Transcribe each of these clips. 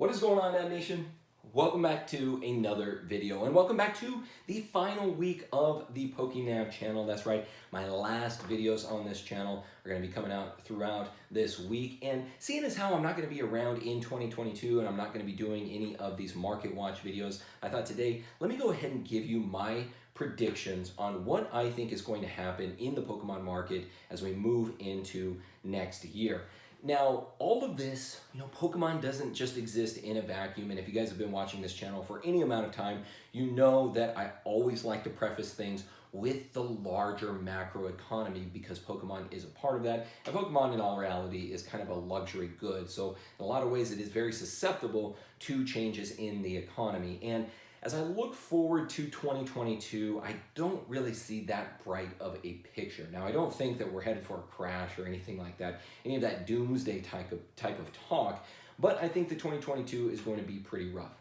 What is going on, Ad Nation? Welcome back to another video, and welcome back to the final week of the PokeNav channel. That's right, my last videos on this channel are going to be coming out throughout this week. And seeing as how I'm not going to be around in 2022 and I'm not going to be doing any of these market watch videos, I thought today, let me go ahead and give you my predictions on what I think is going to happen in the Pokemon market as we move into next year. Now, all of this, Pokemon doesn't just exist in a vacuum, and if you guys have been watching this channel for any amount of time, you know that I always like to preface things with the larger macro economy because Pokemon is a part of that, and Pokemon in all reality is kind of a luxury good. So in a lot of ways, it is very susceptible to changes in the economy. And as I look forward to 2022, I don't really see that bright of a picture. Now, I don't think that we're headed for a crash or anything like that, any of that doomsday type of talk, but I think that 2022 is going to be pretty rough.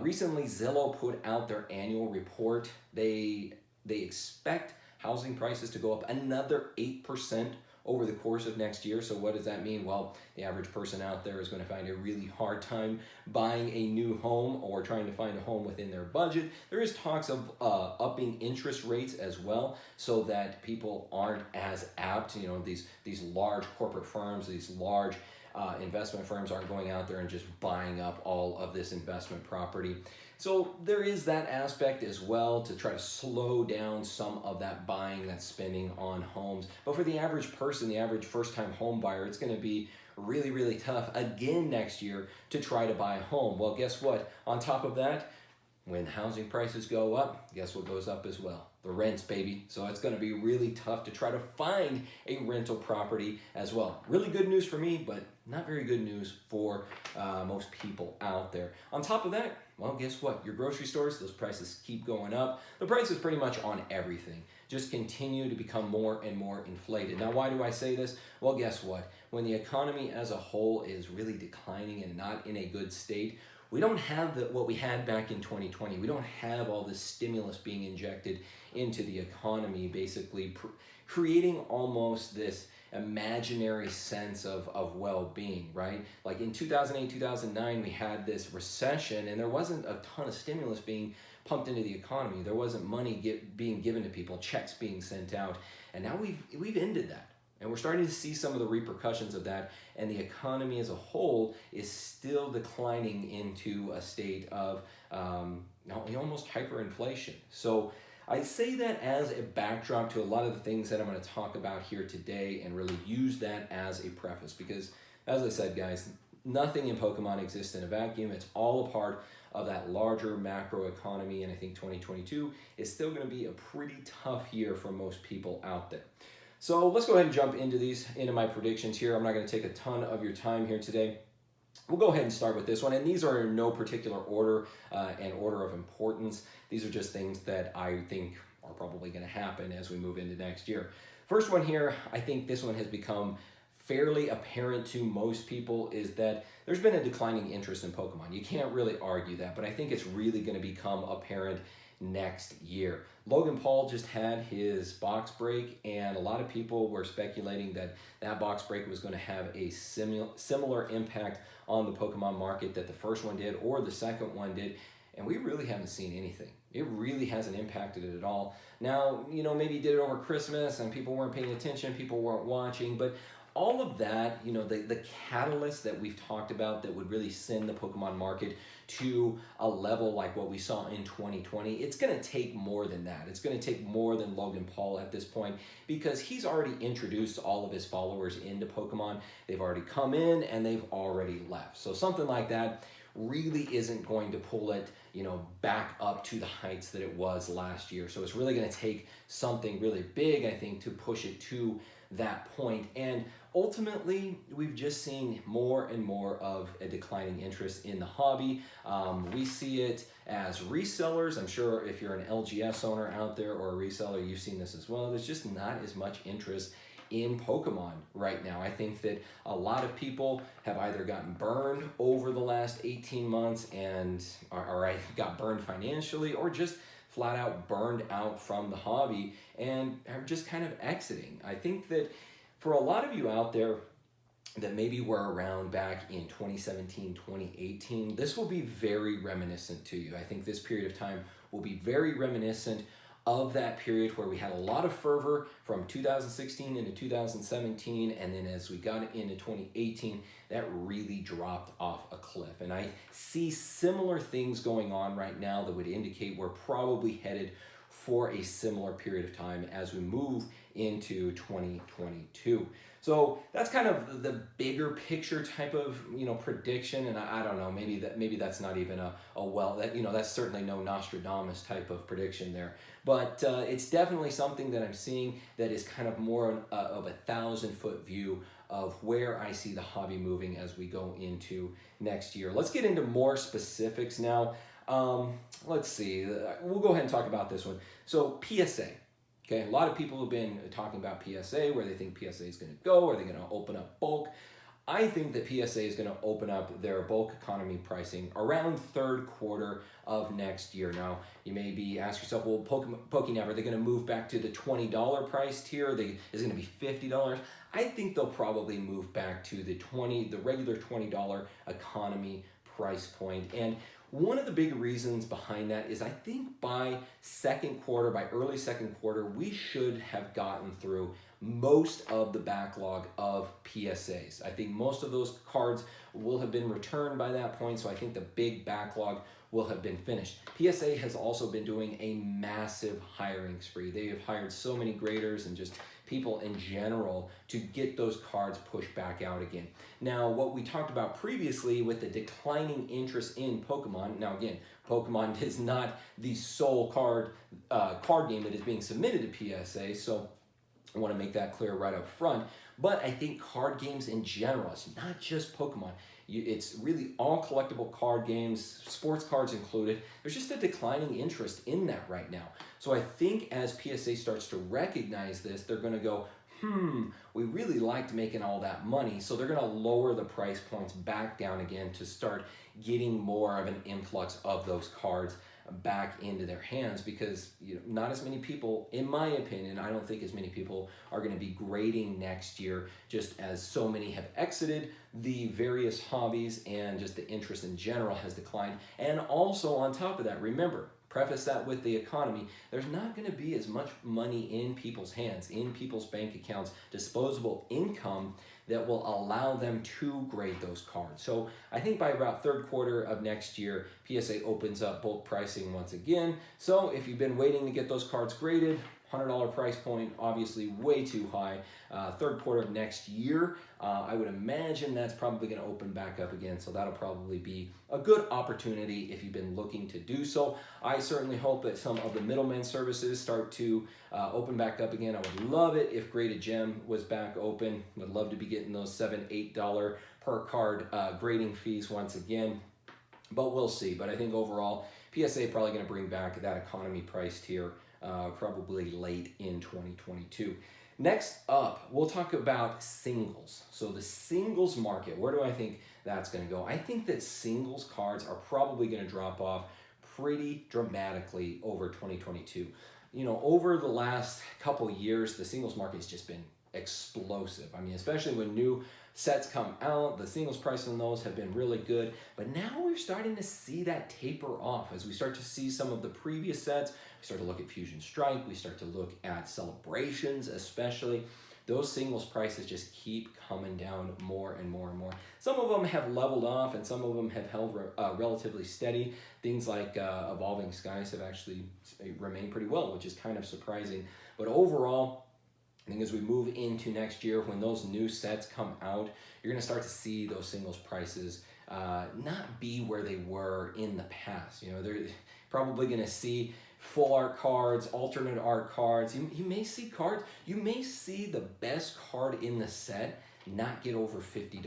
Recently, Zillow put out their annual report. They expect housing prices to go up another 8% over the course of next year. So what does that mean? Well, the average person out there is going to find a really hard time buying a new home or trying to find a home within their budget. There is talks of upping interest rates as well so that people aren't as apt, these large corporate firms, these large investment firms aren't going out there and just buying up all of this investment property. So there is that aspect as well to try to slow down some of that buying, that spending on homes. But for the average person, the average first-time home buyer, it's going to be really, really tough again next year to try to buy a home. Well, guess what? On top of that, when housing prices go up, guess what goes up as well? The rents, baby. So it's going to be really tough to try to find a rental property as well. Really good news for me, but not very good news for most people out there. On top of that, well, guess what? Your grocery stores, those prices keep going up. The prices pretty much on everything just continue to become more and more inflated. Now, why do I say this? Well, guess what? When the economy as a whole is really declining and not in a good state, we don't have what we had back in 2020. We don't have all this stimulus being injected into the economy, basically creating almost this imaginary sense of well-being, right? Like in 2008, 2009, we had this recession and there wasn't a ton of stimulus being pumped into the economy. There wasn't money being given to people, checks being sent out. And now we've ended that. And we're starting to see some of the repercussions of that, and the economy as a whole is still declining into a state of almost hyperinflation. So I say that as a backdrop to a lot of the things that I'm going to talk about here today and really use that as a preface because, as I said, guys, nothing in Pokemon exists in a vacuum. It's all a part of that larger macro economy, and I think 2022 is still going to be a pretty tough year for most people out there. So let's go ahead and jump into my predictions here. I'm not going to take a ton of your time here today. We'll go ahead and start with this one, and these are in no particular order and order of importance. These are just things that I think are probably going to happen as we move into next year. First one here, I think this one has become fairly apparent to most people, is that there's been a declining interest in Pokemon. You can't really argue that, but I think it's really going to become apparent next year. Logan Paul just had his box break, and a lot of people were speculating that that box break was going to have a similar impact on the Pokemon market that the first one did or the second one did, and we really haven't seen anything. It really hasn't impacted it at all. Now, maybe he did it over Christmas and people weren't paying attention, people weren't watching, but all of that, the catalyst that we've talked about that would really send the Pokemon market to a level like what we saw in 2020, it's going to take more than that. It's going to take more than Logan Paul at this point because he's already introduced all of his followers into Pokemon. They've already come in and they've already left. So something like that really isn't going to pull it, back up to the heights that it was last year. So it's really going to take something really big, I think, to push it to that point. And ultimately, we've just seen more and more of a declining interest in the hobby. We see it as resellers. I'm sure if you're an LGS owner out there or a reseller, you've seen this as well. There's just not as much interest in Pokemon right now. I think that a lot of people have either gotten burned over the last 18 months and got burned financially or just flat out burned out from the hobby and are just kind of exiting. I think that for a lot of you out there, that maybe were around back in 2017, 2018, this will be very reminiscent to you. I think this period of time will be very reminiscent of that period where we had a lot of fervor from 2016 into 2017, and then as we got into 2018, that really dropped off a cliff. And I see similar things going on right now that would indicate we're probably headed for a similar period of time as we move into 2022. So that's kind of the bigger picture type of prediction, and I don't know, maybe that's not even that's certainly no Nostradamus type of prediction there, but it's definitely something that I'm seeing that is kind of more of a 1,000-foot view of where I see the hobby moving as we go into next year. Let's get into more specifics now. Let's see. We'll go ahead and talk about this one. So PSA. Okay, a lot of people have been talking about PSA, where they think PSA is going to go. Are they going to open up bulk? I think that PSA is going to open up their bulk economy pricing around third quarter of next year. Now, you may be asking yourself, well, PokéNav, are they going to move back to the $20 price tier? Is it going to be $50? I think they'll probably move back to the regular $20 economy price point. And one of the big reasons behind that is I think by early second quarter, we should have gotten through most of the backlog of PSAs. I think most of those cards will have been returned by that point, so I think the big backlog will have been finished. PSA has also been doing a massive hiring spree. They have hired so many graders and just people in general to get those cards pushed back out again. Now, what we talked about previously with the declining interest in Pokemon, now again, Pokemon is not the sole card game that is being submitted to PSA, so I want to make that clear right up front. But I think card games in general, it's not just Pokemon. It's really all collectible card games, sports cards included. There's just a declining interest in that right now. So I think as PSA starts to recognize this, they're going to go, we really liked making all that money. So they're going to lower the price points back down again to start getting more of an influx of those cards back into their hands, because not as many people, in my opinion, I don't think as many people are going to be grading next year, just as so many have exited the various hobbies and just the interest in general has declined. And also on top of that, remember, preface that with the economy, there's not going to be as much money in people's hands, in people's bank accounts, disposable income that will allow them to grade those cards. So I think by about third quarter of next year, PSA opens up bulk pricing once again. So if you've been waiting to get those cards graded, $100 price point, obviously way too high. Third quarter of next year, I would imagine that's probably going to open back up again. So that'll probably be a good opportunity if you've been looking to do so. I certainly hope that some of the middleman services start to open back up again. I would love it if Graded Gem was back open. Would love to be getting those $7, $8 per card grading fees once again. But we'll see. But I think overall, PSA probably going to bring back that economy price tier probably late in 2022. Next up, we'll talk about singles. So the singles market, where do I think that's going to go? I think that singles cards are probably going to drop off pretty dramatically over 2022. Over the last couple years, the singles market has just been explosive. I mean, especially when new sets come out, the singles price on those have been really good. But now we're starting to see that taper off as we start to see some of the previous sets. We start to look at Fusion Strike. We start to look at Celebrations, especially. Those singles prices just keep coming down more and more and more. Some of them have leveled off and some of them have held relatively steady. Things like Evolving Skies have actually remained pretty well, which is kind of surprising. But overall, I think as we move into next year, when those new sets come out, you're going to start to see those singles prices not be where they were in the past. They're probably going to see full art cards, alternate art cards. You may see cards, you may see the best card in the set not get over $50.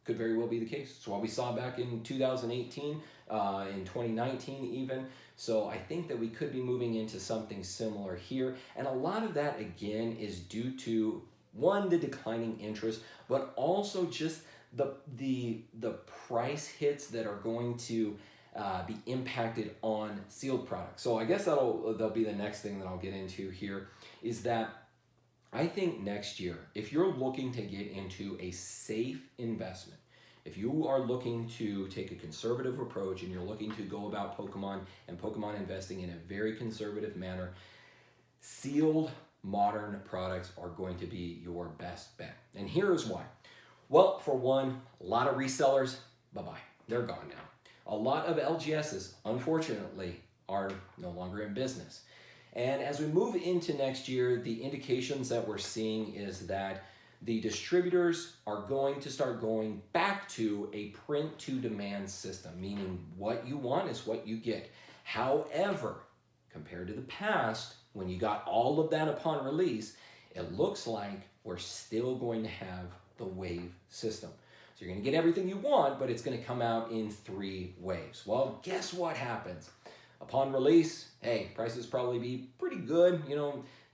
Could very well be the case. It's what we saw back in 2018, in 2019 even. So I think that we could be moving into something similar here. And a lot of that, again, is due to, one, the declining interest, but also just the price hits that are going to be impacted on sealed products. So I guess that'll be the next thing that I'll get into here, is that I think next year, if you're looking to get into a safe investment, if you are looking to take a conservative approach and you're looking to go about Pokemon and Pokemon investing in a very conservative manner, sealed modern products are going to be your best bet. And here's why. Well, for one, a lot of resellers, bye-bye. They're gone now. A lot of LGSs, unfortunately, are no longer in business. And as we move into next year, the indications that we're seeing is that the distributors are going to start going back to a print to demand system, meaning what you want is what you get. However, compared to the past, when you got all of that upon release, it looks like we're still going to have the wave system. So you're going to get everything you want, but it's going to come out in 3 waves. Well, guess what happens? Upon release, hey, prices probably be pretty good,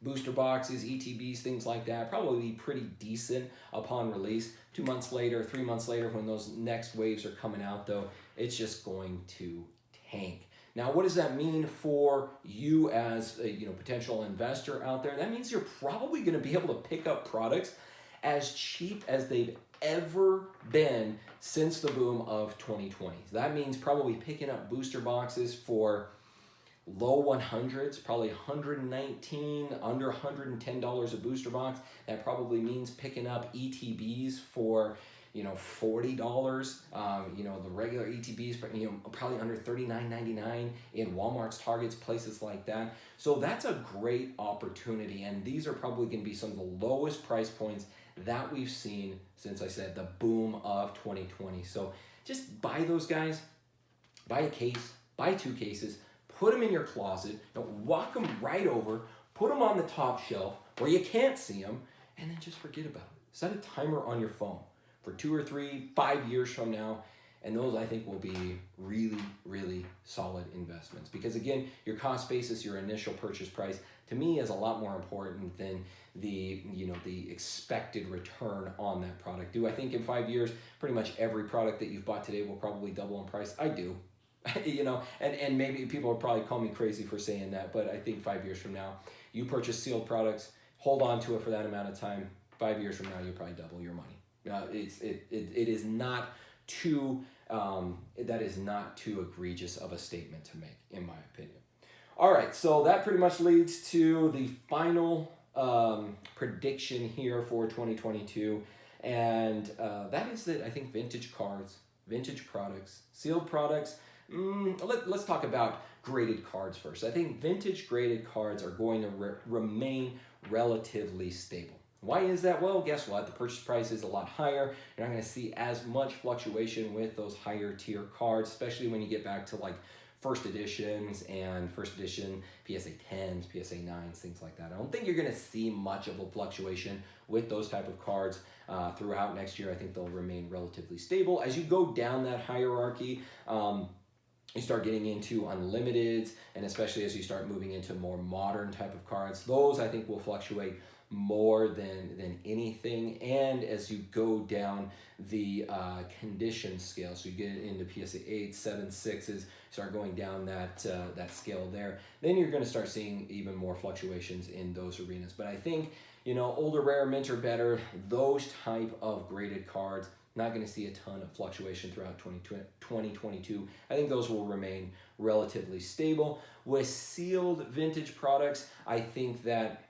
booster boxes, ETBs, things like that, probably be pretty decent upon release. 2 months later, 3 months later, when those next waves are coming out though, it's just going to tank. Now, what does that mean for you as a potential investor out there? That means you're probably going to be able to pick up products as cheap as they've ever been since the boom of 2020. That means probably picking up booster boxes for low 100s, probably 119, under $110 a booster box. That probably means picking up ETBs for $40. The regular ETBs, probably under $39.99 in Walmart's, Targets, places like that. So that's a great opportunity, and these are probably going to be some of the lowest price points that we've seen since, I said, the boom of 2020. So just buy those guys, buy a case, buy 2 cases, put them in your closet, walk them right over, put them on the top shelf where you can't see them, and then just forget about it. Set a timer on your phone for 2 or 3, 5 years from now, and those I think will be really, really solid investments. Because again, your cost basis, your initial purchase price, to me is a lot more important than the expected return on that product. Do I think in 5 years, pretty much every product that you've bought today will probably double in price? I do. And maybe people will probably call me crazy for saying that, but I think 5 years from now, you purchase sealed products, hold on to it for that amount of time. 5 years from now, you'll probably double your money. It is not too that is not too egregious of a statement to make, in my opinion. All right, so that pretty much leads to the final prediction here for 2022, and that is that I think vintage cards, vintage products, sealed products. Let's talk about graded cards first. I think vintage graded cards are going to remain relatively stable. Why is that? Well, guess what? The purchase price is a lot higher. You're not going to see as much fluctuation with those higher tier cards, especially when you get back to like first editions and first edition PSA 10s, PSA 9s, things like that. I don't think you're going to see much of a fluctuation with those type of cards throughout next year. I think they'll remain relatively stable. As you go down that hierarchy, you start getting into unlimiteds, and especially as you start moving into more modern type of cards, those I think will fluctuate more than anything. And as you go down the condition scale, so you get into PSA 8, 7, 6s, start going down that scale there, then you're going to start seeing even more fluctuations in those arenas. But I think, older, rare, mint or better, those type of graded cards, not going to see a ton of fluctuation throughout 2022. I think those will remain relatively stable. With sealed vintage products, I think that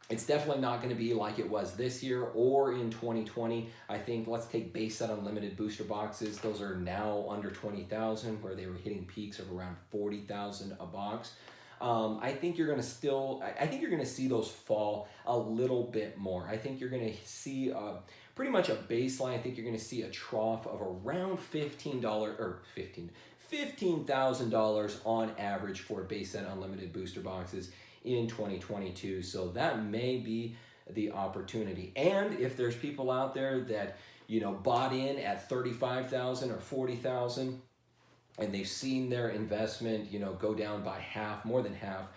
it's definitely not going to be like it was this year or in 2020. I think, let's take base set unlimited booster boxes. Those are now under 20,000, where they were hitting peaks of around 40,000 a box. I think you're going to see those fall a little bit more. I think you're going to see pretty much a baseline. I think you're going to see a trough of around $15,000 on average for base set unlimited booster boxes in 2022. So that may be the opportunity. And if there's people out there that, bought in at 35,000 or 40,000, and they've seen their investment, go down by half, more than half,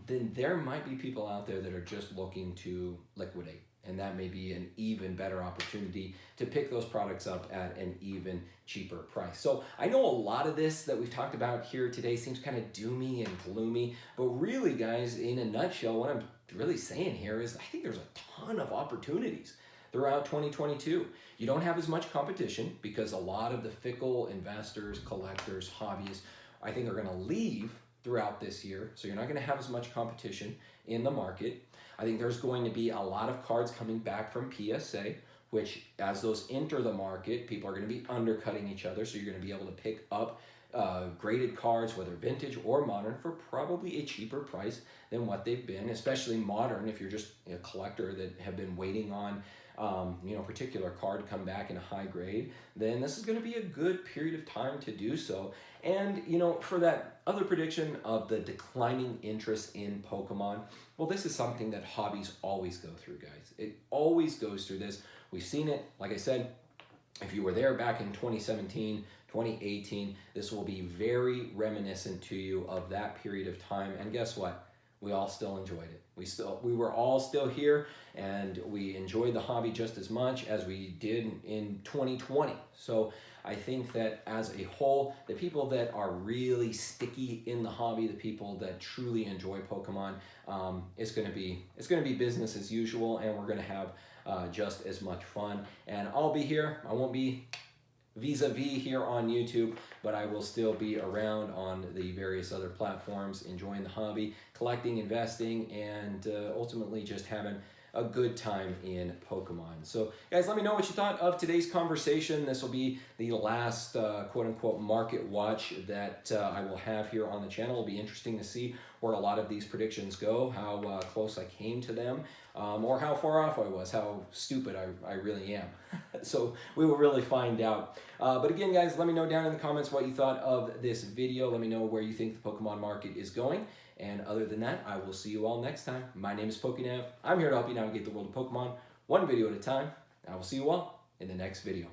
then there might be people out there that are just looking to liquidate. And that may be an even better opportunity to pick those products up at an even cheaper price. So I know a lot of this that we've talked about here today seems kind of doomy and gloomy, but really, guys, in a nutshell, what I'm really saying here is I think there's a ton of opportunities throughout 2022. You don't have as much competition because a lot of the fickle investors, collectors, hobbyists, I think are going to leave throughout this year. So you're not going to have as much competition in the market. I think there's going to be a lot of cards coming back from PSA, which as those enter the market, people are going to be undercutting each other. So you're going to be able to pick up graded cards, whether vintage or modern, for probably a cheaper price than what they've been, especially modern if you're just a collector that have been waiting on particular card to come back in a high grade, then this is going to be a good period of time to do so. And, for that other prediction of the declining interest in Pokemon, well, this is something that hobbies always go through, guys. It always goes through this. We've seen it, like I said, if you were there back in 2017, 2018, this will be very reminiscent to you of that period of time. And guess what? We all still enjoyed it. We were all still here, and we enjoyed the hobby just as much as we did in 2020. So I think that as a whole, the people that are really sticky in the hobby, the people that truly enjoy Pokemon, it's going to be business as usual, and we're going to have just as much fun. And I'll be here. I won't be vis-a-vis here on YouTube, but I will still be around on the various other platforms, enjoying the hobby, collecting, investing, and ultimately just having a good time in Pokemon. So guys, let me know what you thought of today's conversation. This will be the last quote-unquote market watch that I will have here on the channel. It'll be interesting to see where a lot of these predictions go, how close I came to them, or how far off I was, how stupid I really am. So we will really find out. But again, guys, let me know down in the comments what you thought of this video. Let me know where you think the Pokemon market is going. And other than that, I will see you all next time. My name is PokeNav. I'm here to help you navigate the world of Pokemon, one video at a time. I will see you all in the next video.